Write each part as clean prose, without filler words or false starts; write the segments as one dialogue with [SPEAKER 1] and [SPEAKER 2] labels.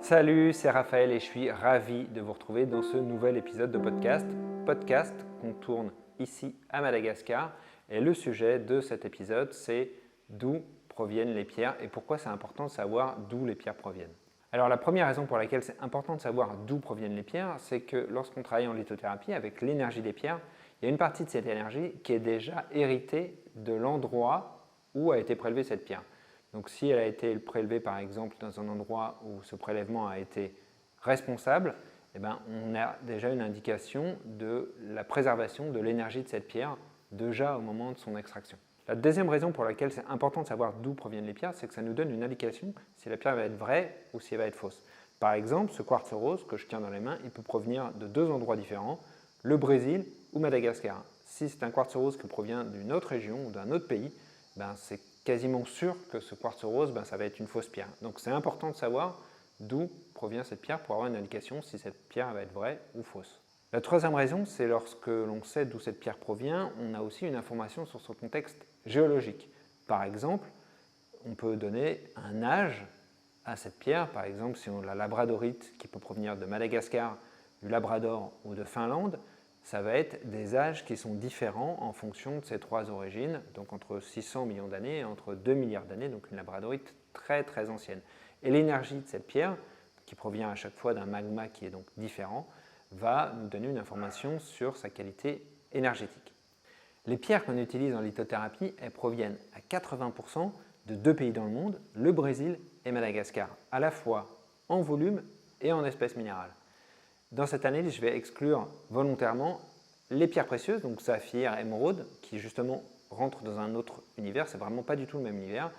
[SPEAKER 1] Salut, c'est Raphaël et je suis ravi de vous retrouver dans ce nouvel épisode de podcast qu'on tourne ici à Madagascar. Et le sujet de cet épisode, c'est d'où proviennent les pierres et pourquoi c'est important de savoir d'où les pierres proviennent. Alors la première raison pour laquelle c'est important de savoir d'où proviennent les pierres, c'est que lorsqu'on travaille en lithothérapie avec l'énergie des pierres, il y a une partie de cette énergie qui est déjà héritée de l'endroit où a été prélevée cette pierre. Donc si elle a été prélevée par exemple dans un endroit où ce prélèvement a été responsable, on a déjà une indication de la préservation de l'énergie de cette pierre déjà au moment de son extraction. La deuxième raison pour laquelle c'est important de savoir d'où proviennent les pierres, c'est que ça nous donne une indication si la pierre va être vraie ou si elle va être fausse. Par exemple, ce quartz rose que je tiens dans les mains, il peut provenir de deux endroits différents, le Brésil ou Madagascar. Si c'est un quartz rose qui provient d'une autre région ou d'un autre pays, c'est quasiment sûr que ce quartz rose, ça va être une fausse pierre. Donc c'est important de savoir d'où provient cette pierre pour avoir une indication si cette pierre va être vraie ou fausse. La troisième raison, c'est lorsque l'on sait d'où cette pierre provient, on a aussi une information sur son contexte géologique. Par exemple, on peut donner un âge à cette pierre. Par exemple, si on a la labradorite qui peut provenir de Madagascar, du Labrador ou de Finlande, ça va être des âges qui sont différents en fonction de ces trois origines, donc entre 600 millions d'années et entre 2 milliards d'années, donc une labradorite très très ancienne. Et l'énergie de cette pierre, qui provient à chaque fois d'un magma qui est donc différent, va nous donner une information sur sa qualité énergétique. Les pierres qu'on utilise en lithothérapie, elles proviennent à 80% de deux pays dans le monde, le Brésil et Madagascar, à la fois en volume et en espèces minérales. Dans cette analyse, je vais exclure volontairement les pierres précieuses, donc saphir, émeraude, qui justement rentrent dans un autre univers, c'est vraiment pas du tout le même univers,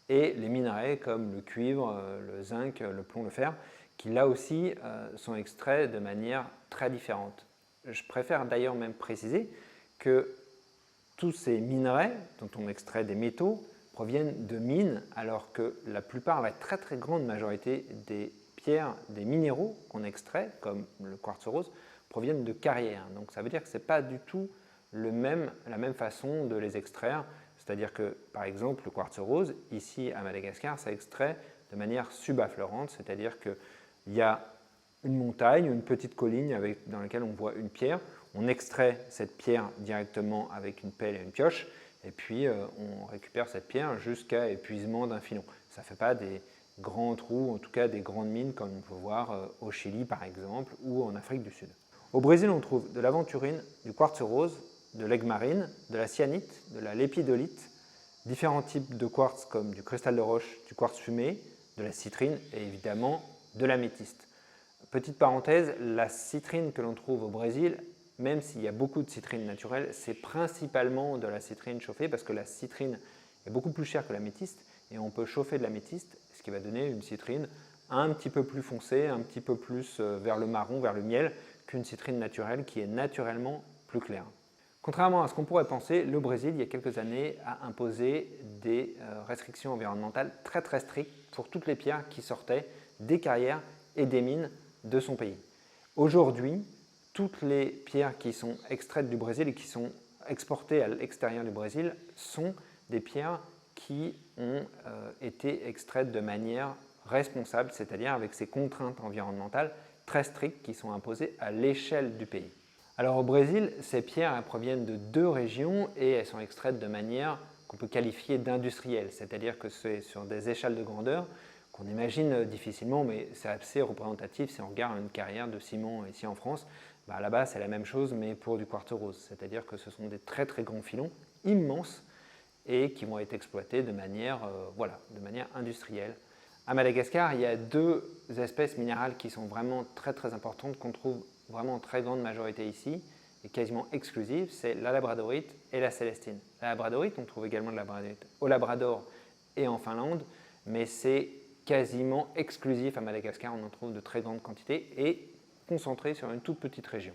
[SPEAKER 1] et les minerais comme le cuivre, le zinc, le plomb, le fer, qui là aussi sont extraits de manière très différente. Je préfère d'ailleurs même préciser que tous ces minerais dont on extrait des métaux proviennent de mines, alors que la plupart, la très très grande majorité des pierres, des minéraux qu'on extrait, comme le quartz rose, proviennent de carrières. Donc ça veut dire que ce n'est pas du tout la même façon de les extraire. C'est-à-dire que, par exemple, le quartz rose, ici à Madagascar, ça extrait de manière subaffleurante, c'est-à-dire qu'il y a une montagne, une petite colline dans laquelle on voit une pierre. On extrait cette pierre directement avec une pelle et une pioche, et puis on récupère cette pierre jusqu'à épuisement d'un filon. Ça ne fait pas des grands trous, en tout cas des grandes mines comme on peut voir au Chili par exemple ou en Afrique du Sud. Au Brésil, on trouve de l'aventurine, du quartz rose, de l'aigue-marine, de la cyanite, de la lépidolite, différents types de quartz comme du cristal de roche, du quartz fumé, de la citrine et évidemment de l'améthyste. Petite parenthèse, la citrine que l'on trouve au Brésil, même s'il y a beaucoup de citrine naturelle, c'est principalement de la citrine chauffée parce que la citrine est beaucoup plus chère que l'améthyste et on peut chauffer de l'améthyste, ce qui va donner une citrine un petit peu plus foncée, un petit peu plus vers le marron, vers le miel, qu'une citrine naturelle qui est naturellement plus claire. Contrairement à ce qu'on pourrait penser, le Brésil, il y a quelques années, a imposé des restrictions environnementales très très strictes pour toutes les pierres qui sortaient des carrières et des mines de son pays. Aujourd'hui, toutes les pierres qui sont extraites du Brésil et qui sont exportées à l'extérieur du Brésil sont des pierres qui ont été extraites de manière responsable, c'est-à-dire avec ces contraintes environnementales très strictes qui sont imposées à l'échelle du pays. Alors au Brésil, ces pierres elles proviennent de deux régions et elles sont extraites de manière qu'on peut qualifier d'industrielle, c'est-à-dire que c'est sur des échelles de grandeur qu'on imagine difficilement, mais c'est assez représentatif si on regarde une carrière de ciment ici en France. Là-bas, c'est la même chose, mais pour du quartz rose, c'est-à-dire que ce sont des très très grands filons, immenses, et qui vont être exploités de manière industrielle. À Madagascar, il y a deux espèces minérales qui sont vraiment très très importantes, qu'on trouve vraiment en très grande majorité ici, et quasiment exclusives, c'est la labradorite et la célestine. La labradorite, on trouve également de la labradorite au Labrador et en Finlande, mais c'est quasiment exclusif à Madagascar, on en trouve de très grandes quantités et concentré sur une toute petite région.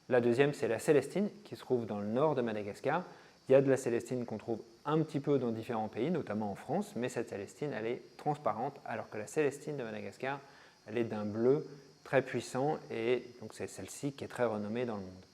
[SPEAKER 1] La deuxième, c'est la célestine qui se trouve dans le nord de Madagascar. Il y a de la célestine qu'on trouve un petit peu dans différents pays, notamment en France, mais cette célestine, elle est transparente, alors que la célestine de Madagascar, elle est d'un bleu très puissant et donc c'est celle-ci qui est très renommée dans le monde.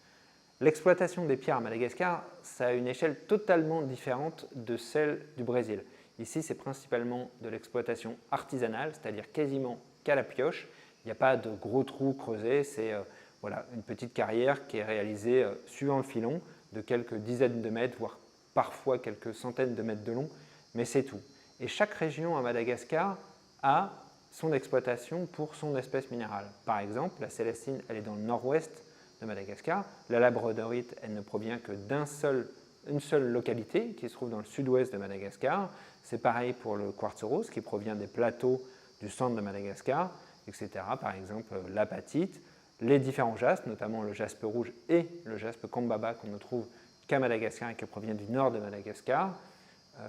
[SPEAKER 1] L'exploitation des pierres à Madagascar, ça a une échelle totalement différente de celle du Brésil. Ici, c'est principalement de l'exploitation artisanale, c'est-à-dire quasiment qu'à la pioche. Il n'y a pas de gros trous creusés, c'est voilà, une petite carrière qui est réalisée suivant le filon de quelques dizaines de mètres, voire parfois quelques centaines de mètres de long, mais c'est tout. Et chaque région à Madagascar a son exploitation pour son espèce minérale. Par exemple, la célestine, elle est dans le nord-ouest de Madagascar. La labradorite, elle ne provient que d'une seule localité qui se trouve dans le sud-ouest de Madagascar. C'est pareil pour le quartz rose qui provient des plateaux du centre de Madagascar, etc. Par exemple, l'apatite, les différents jaspes, notamment le jaspe rouge et le jaspe kambaba qu'on ne trouve qu'à Madagascar et qui provient du nord de Madagascar,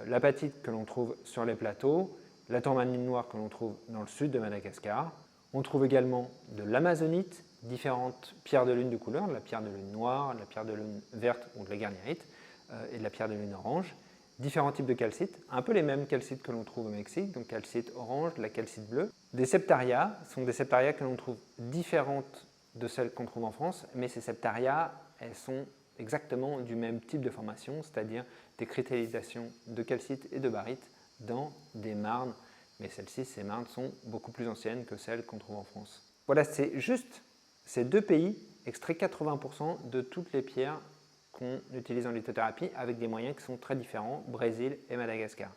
[SPEAKER 1] l'apatite que l'on trouve sur les plateaux, la tourmaline noire que l'on trouve dans le sud de Madagascar. On trouve également de l'amazonite, différentes pierres de lune de couleur, de la pierre de lune noire, de la pierre de lune verte ou de la garnierite, et de la pierre de lune orange. Différents types de calcites, un peu les mêmes calcites que l'on trouve au Mexique, donc calcite orange, de la calcite bleue. Des septaria sont des septaria que l'on trouve différentes de celles qu'on trouve en France, mais ces septaria, elles sont exactement du même type de formation, c'est-à-dire des cristallisations de calcite et de barite dans des marnes, mais celles-ci, ces marnes sont beaucoup plus anciennes que celles qu'on trouve en France. Voilà, c'est juste ces deux pays extraient 80% de toutes les pierres qu'on utilise en lithothérapie avec des moyens qui sont très différents, Brésil et Madagascar.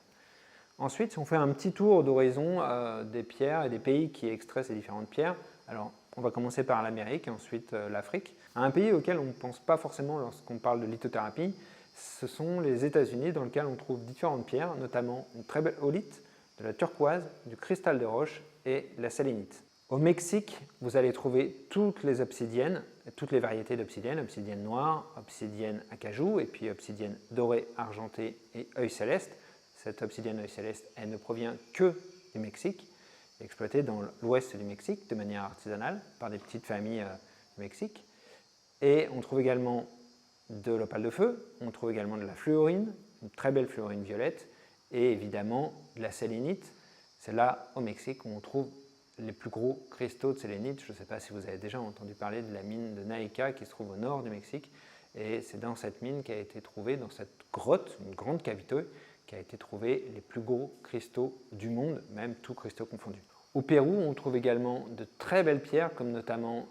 [SPEAKER 1] Ensuite, si on fait un petit tour d'horizon des pierres et des pays qui extraient ces différentes pierres, alors on va commencer par l'Amérique et ensuite l'Afrique. Un pays auquel on ne pense pas forcément lorsqu'on parle de lithothérapie, ce sont les États-Unis dans lesquels on trouve différentes pierres, notamment une très belle oolite, de la turquoise, du cristal de roche et la sélénite. Au Mexique, vous allez trouver toutes les obsidiennes, toutes les variétés d'obsidiennes, obsidienne noire, obsidienne acajou et puis obsidienne dorée, argentée et œil céleste. Cette obsidienne œil céleste, elle ne provient que du Mexique, exploitée dans l'ouest du Mexique de manière artisanale par des petites familles du Mexique. Et on trouve également de l'opale de feu, on trouve également de la fluorine, une très belle fluorine violette, et évidemment de la sélénite. C'est là au Mexique où on trouve les plus gros cristaux de sélénite. Je ne sais pas si vous avez déjà entendu parler de la mine de Naika qui se trouve au nord du Mexique. Et c'est dans cette mine qu'a été trouvé, dans cette grotte, une grande cavité, qu'a été trouvé les plus gros cristaux du monde, même tous cristaux confondus. Au Pérou, on trouve également de très belles pierres, comme notamment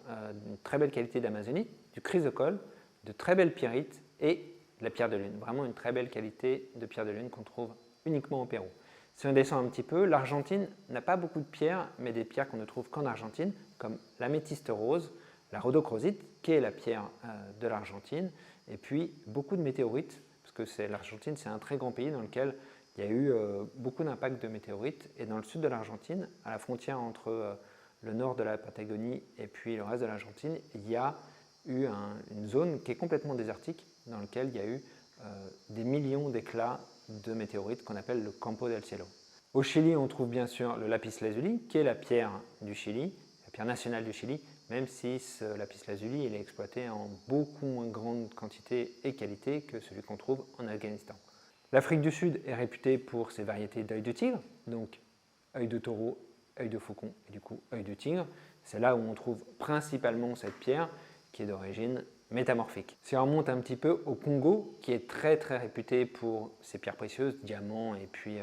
[SPEAKER 1] une très belle qualité d'amazonite, du chrysocole, de très belles pyrites et de la pierre de lune. Vraiment une très belle qualité de pierre de lune qu'on trouve uniquement au Pérou. Si on descend un petit peu, l'Argentine n'a pas beaucoup de pierres, mais des pierres qu'on ne trouve qu'en Argentine, comme l'améthyste rose, la rhodochrosite, qui est la pierre de l'Argentine, et puis beaucoup de météorites, parce que l'Argentine, c'est un très grand pays dans lequel il y a eu beaucoup d'impacts de météorites, et dans le sud de l'Argentine, à la frontière entre le nord de la Patagonie et puis le reste de l'Argentine, il y a eu une zone qui est complètement désertique, dans laquelle il y a eu des millions d'éclats de météorites qu'on appelle le Campo del Cielo. Au Chili, on trouve bien sûr le lapis lazuli, qui est la pierre du Chili, la pierre nationale du Chili, même si ce lapis lazuli il est exploité en beaucoup moins grande quantité et qualité que celui qu'on trouve en Afghanistan. L'Afrique du Sud est réputée pour ses variétés d'œil de tigre, donc œil de taureau, œil de faucon et du coup œil de tigre. C'est là où on trouve principalement cette pierre qui est d'origine métamorphique. Si on remonte un petit peu au Congo, qui est très réputé pour ses pierres précieuses, diamants et puis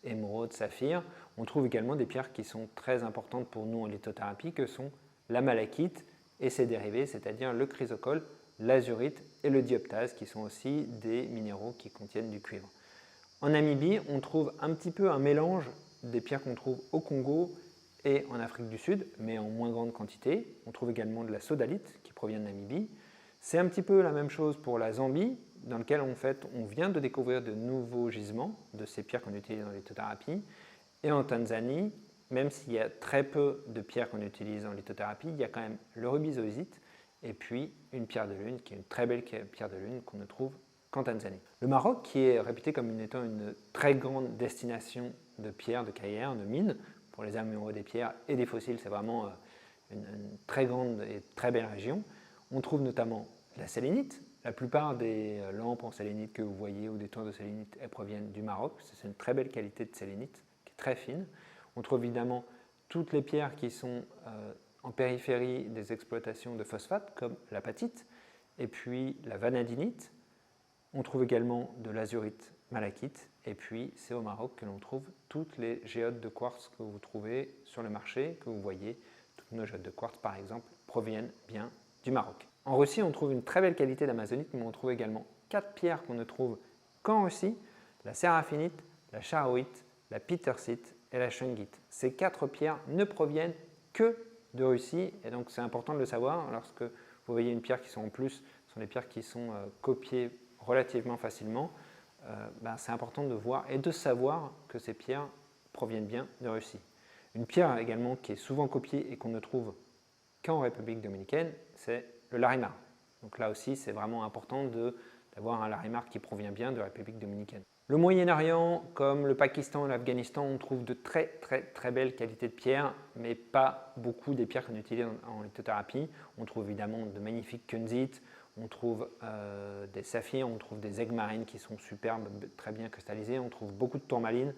[SPEAKER 1] émeraudes, saphirs, on trouve également des pierres qui sont très importantes pour nous en lithothérapie, que sont la malachite et ses dérivés, c'est-à-dire le chrysocole, l'azurite et le dioptase, qui sont aussi des minéraux qui contiennent du cuivre. En Namibie, on trouve un petit peu un mélange des pierres qu'on trouve au Congo et en Afrique du Sud, mais en moins grande quantité. On trouve également de la sodalite qui provient de Namibie. C'est un petit peu la même chose pour la Zambie, dans laquelle en fait, on vient de découvrir de nouveaux gisements de ces pierres qu'on utilise en lithothérapie. Et en Tanzanie, même s'il y a très peu de pierres qu'on utilise en lithothérapie, il y a quand même le rubizoïsite et puis une pierre de lune, qui est une très belle pierre de lune qu'on ne trouve qu'en Tanzanie. Le Maroc, qui est réputé comme étant une très grande destination de pierres, de carrières, de mines, pour les amoureux des pierres et des fossiles, c'est vraiment une très grande et très belle région. On trouve notamment la sélénite. La plupart des lampes en sélénite que vous voyez ou des tours de sélénite, elles proviennent du Maroc. C'est une très belle qualité de sélénite, qui est très fine. On trouve évidemment toutes les pierres qui sont en périphérie des exploitations de phosphate, comme l'apatite, et puis la vanadinite. On trouve également de l'azurite malachite. Et puis, c'est au Maroc que l'on trouve toutes les géodes de quartz que vous trouvez sur le marché, que vous voyez. Toutes nos géodes de quartz, par exemple, proviennent bien du Maroc. En Russie, on trouve une très belle qualité d'amazonite, mais on trouve également 4 pierres qu'on ne trouve qu'en Russie, la séraphinite, la charoïte, la pittersite et la shungite. Ces 4 pierres ne proviennent que de Russie, et donc c'est important de le savoir. Lorsque vous voyez une pierre qui sont en plus, ce sont des pierres qui sont copiées relativement facilement. C'est important de voir et de savoir que ces pierres proviennent bien de Russie. Une pierre également qui est souvent copiée et qu'on ne trouve qu'en République dominicaine, c'est le larimar. Donc là aussi, c'est vraiment important d'avoir un larimar qui provient bien de République dominicaine. Le Moyen-Orient, comme le Pakistan et l'Afghanistan, on trouve de très belles qualités de pierres, mais pas beaucoup des pierres qu'on utilise en lithothérapie. On trouve évidemment de magnifiques kunzites, on trouve des saphirs, on trouve des aigues marines qui sont superbes, très bien cristallisées, on trouve beaucoup de tourmalines,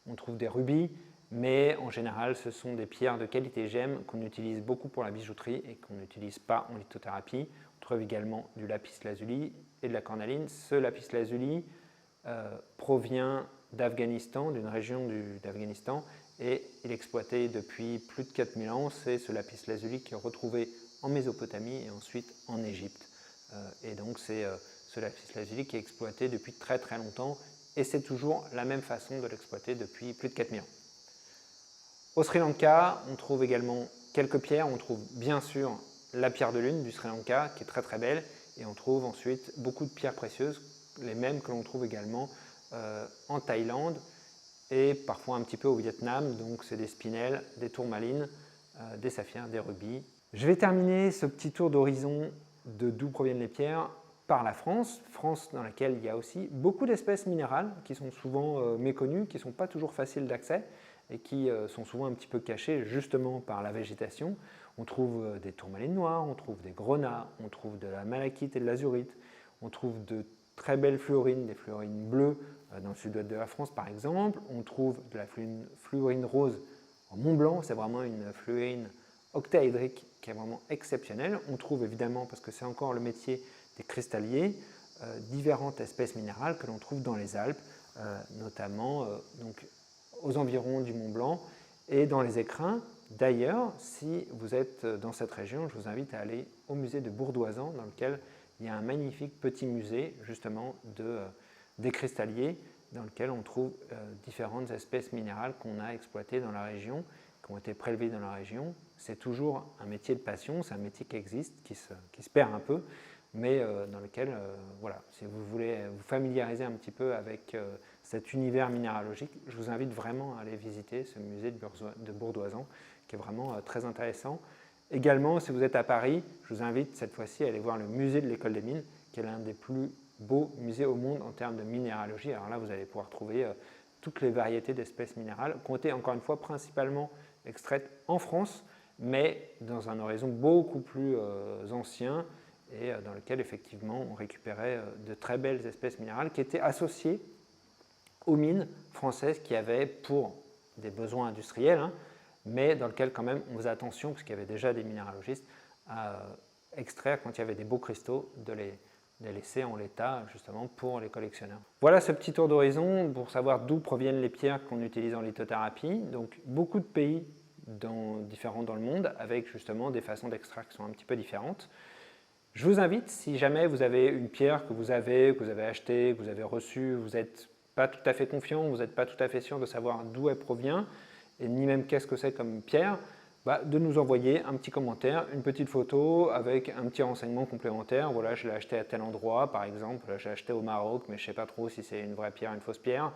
[SPEAKER 1] on trouve des rubis, mais en général, ce sont des pierres de qualité gemme qu'on utilise beaucoup pour la bijouterie et qu'on n'utilise pas en lithothérapie. On trouve également du lapis-lazuli et de la cornaline. Ce lapis-lazuli provient d'Afghanistan, d'une région d'Afghanistan, et il est exploité depuis plus de 4000 ans. C'est ce lapis-lazuli qui est retrouvé en Mésopotamie et ensuite en Égypte. Et donc c'est ce lapis-lazuli qui est exploité depuis très longtemps, et c'est toujours la même façon de l'exploiter depuis plus de 4000 ans. Au Sri Lanka, on trouve également quelques pierres. On trouve bien sûr la pierre de lune du Sri Lanka qui est très belle, et on trouve ensuite beaucoup de pierres précieuses, les mêmes que l'on trouve également en Thaïlande et parfois un petit peu au Vietnam. Donc c'est des spinels, des tourmalines, des saphirs, des rubis. Je vais terminer ce petit tour d'horizon de d'où proviennent les pierres par la France, France dans laquelle il y a aussi beaucoup d'espèces minérales qui sont souvent méconnues, qui ne sont pas toujours faciles d'accès et qui sont souvent un petit peu cachées justement par la végétation. On trouve des tourmalines noires, on trouve des grenats, on trouve de la malachite et de l'azurite, on trouve de très belles fluorines, des fluorines bleues dans le sud-ouest de la France par exemple, on trouve de la fluorine rose en Mont Blanc, c'est vraiment une fluorine octaédrique qui est vraiment exceptionnelle. On trouve évidemment, parce que c'est encore le métier des cristalliers, différentes espèces minérales que l'on trouve dans les Alpes, notamment donc, aux environs du Mont Blanc et dans les écrins. D'ailleurs, si vous êtes dans cette région, je vous invite à aller au musée de Bourdoisan, dans lequel il y a un magnifique petit musée justement des cristalliers, dans lequel on trouve différentes espèces minérales qu'on a exploitées dans la région, qui ont été prélevées dans la région. C'est toujours un métier de passion, c'est un métier qui existe, qui se perd un peu, mais dans lequel, voilà, si vous voulez vous familiariser un petit peu avec cet univers minéralogique, je vous invite vraiment à aller visiter ce musée de Bourdoisan, qui est vraiment très intéressant. Également, si vous êtes à Paris, je vous invite cette fois-ci à aller voir le musée de l'École des Mines, qui est l'un des plus beaux musées au monde en termes de minéralogie. Alors là, vous allez pouvoir trouver toutes les variétés d'espèces minérales, qui ont été encore une fois principalement extraites en France, mais dans un horizon beaucoup plus ancien, et dans lequel effectivement on récupérait de très belles espèces minérales qui étaient associées aux mines françaises qui avaient pour des besoins industriels, mais dans lequel quand même on faisait attention, parce qu'il y avait déjà des minéralogistes, à extraire quand il y avait des beaux cristaux, de les laisser en l'état justement pour les collectionneurs. Voilà ce petit tour d'horizon pour savoir d'où proviennent les pierres qu'on utilise en lithothérapie. Donc beaucoup de pays différents dans le monde avec justement des façons d'extraire qui sont un petit peu différentes. Je vous invite, si jamais vous avez une pierre que vous avez achetée, que vous avez reçue, vous n'êtes pas tout à fait confiant, vous n'êtes pas tout à fait sûr de savoir d'où elle provient, et ni même qu'est-ce que c'est comme pierre, de nous envoyer un petit commentaire, une petite photo avec un petit renseignement complémentaire. Voilà, je l'ai acheté à tel endroit, par exemple, je l'ai acheté au Maroc, mais je ne sais pas trop si c'est une vraie pierre, une fausse pierre.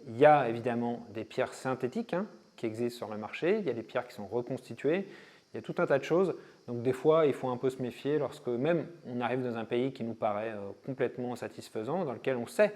[SPEAKER 1] Il y a évidemment des pierres synthétiques qui existent sur le marché, il y a des pierres qui sont reconstituées, il y a tout un tas de choses. Donc des fois, il faut un peu se méfier lorsque même on arrive dans un pays qui nous paraît complètement satisfaisant, dans lequel on sait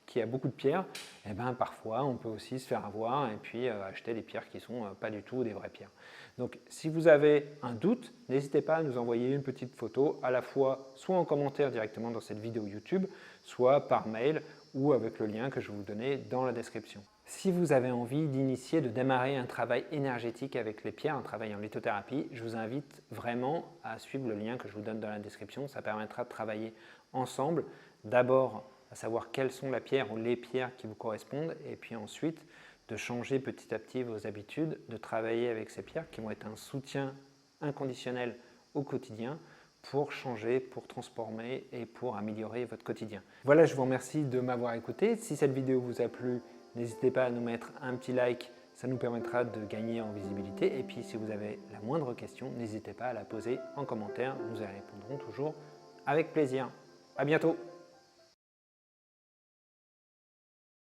[SPEAKER 1] qu'il y a beaucoup de pierres, et parfois on peut aussi se faire avoir et puis acheter des pierres qui ne sont pas du tout des vraies pierres. Donc si vous avez un doute, n'hésitez pas à nous envoyer une petite photo, à la fois soit en commentaire directement dans cette vidéo YouTube, soit par mail ou avec le lien que je vais vous donner dans la description. Si vous avez envie d'initier, de démarrer un travail énergétique avec les pierres, un travail en lithothérapie, je vous invite vraiment à suivre le lien que je vous donne dans la description. Ça permettra de travailler ensemble, d'abord à savoir quelles sont la pierre ou les pierres qui vous correspondent, et puis ensuite de changer petit à petit vos habitudes, de travailler avec ces pierres qui vont être un soutien inconditionnel au quotidien pour changer, pour transformer et pour améliorer votre quotidien. Voilà, je vous remercie de m'avoir écouté. Si cette vidéo vous a plu, n'hésitez pas à nous mettre un petit like, ça nous permettra de gagner en visibilité. Et puis si vous avez la moindre question, n'hésitez pas à la poser en commentaire, nous y répondrons toujours avec plaisir. À bientôt!